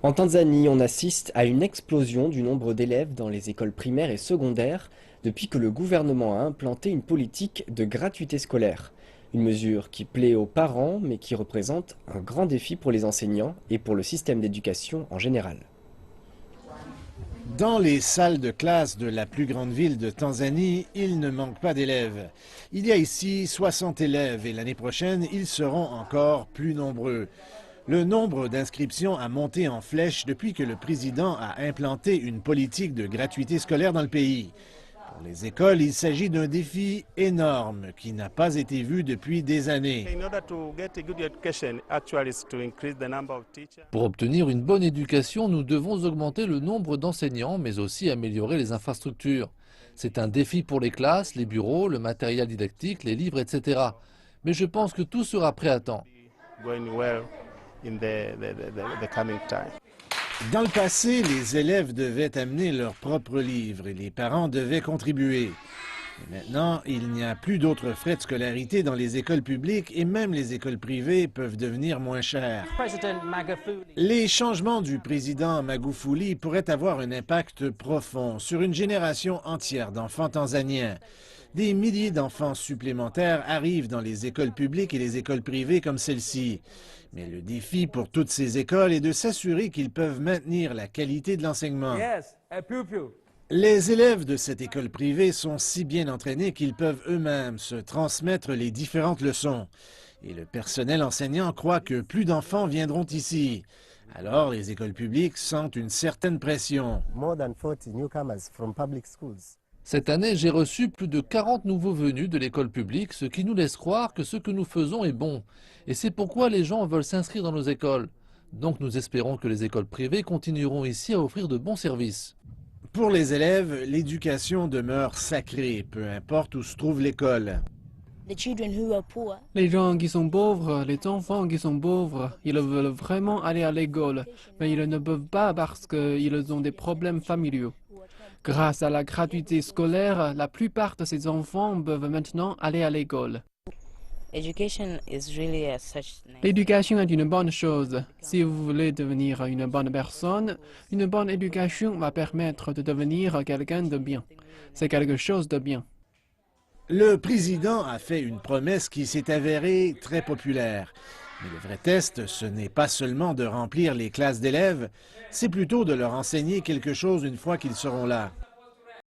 En Tanzanie, on assiste à une explosion du nombre d'élèves dans les écoles primaires et secondaires depuis que le gouvernement a implanté une politique de gratuité scolaire. Une mesure qui plaît aux parents mais qui représente un grand défi pour les enseignants et pour le système d'éducation en général. Dans les salles de classe de la plus grande ville de Tanzanie, il ne manque pas d'élèves. Il y a ici 60 élèves et l'année prochaine, ils seront encore plus nombreux. Le nombre d'inscriptions a monté en flèche depuis que le président a implanté une politique de gratuité scolaire dans le pays. Pour les écoles, il s'agit d'un défi énorme qui n'a pas été vu depuis des années. Pour obtenir une bonne éducation, nous devons augmenter le nombre d'enseignants, mais aussi améliorer les infrastructures. C'est un défi pour les classes, les bureaux, le matériel didactique, les livres, etc. Mais je pense que tout sera prêt à temps. Dans le passé, les élèves devaient amener leurs propres livres et les parents devaient contribuer. Mais maintenant, il n'y a plus d'autres frais de scolarité dans les écoles publiques et même les écoles privées peuvent devenir moins chères. Les changements du président Magufuli pourraient avoir un impact profond sur une génération entière d'enfants tanzaniens. Des milliers d'enfants supplémentaires arrivent dans les écoles publiques et les écoles privées comme celle-ci. Mais le défi pour toutes ces écoles est de s'assurer qu'ils peuvent maintenir la qualité de l'enseignement. Les élèves de cette école privée sont si bien entraînés qu'ils peuvent eux-mêmes se transmettre les différentes leçons. Et le personnel enseignant croit que plus d'enfants viendront ici. Alors, les écoles publiques sentent une certaine pression. Cette année, j'ai reçu plus de 40 nouveaux venus de l'école publique, ce qui nous laisse croire que ce que nous faisons est bon. Et c'est pourquoi les gens veulent s'inscrire dans nos écoles. Donc nous espérons que les écoles privées continueront ici à offrir de bons services. Pour les élèves, l'éducation demeure sacrée, peu importe où se trouve l'école. Les gens qui sont pauvres, les enfants qui sont pauvres, ils veulent vraiment aller à l'école, mais ils ne peuvent pas parce qu'ils ont des problèmes familiaux. Grâce à la gratuité scolaire, la plupart de ces enfants peuvent maintenant aller à l'école. L'éducation est une bonne chose. Si vous voulez devenir une bonne personne, une bonne éducation va permettre de devenir quelqu'un de bien. C'est quelque chose de bien. Le président a fait une promesse qui s'est avérée très populaire. Mais le vrai test, ce n'est pas seulement de remplir les classes d'élèves, c'est plutôt de leur enseigner quelque chose une fois qu'ils seront là.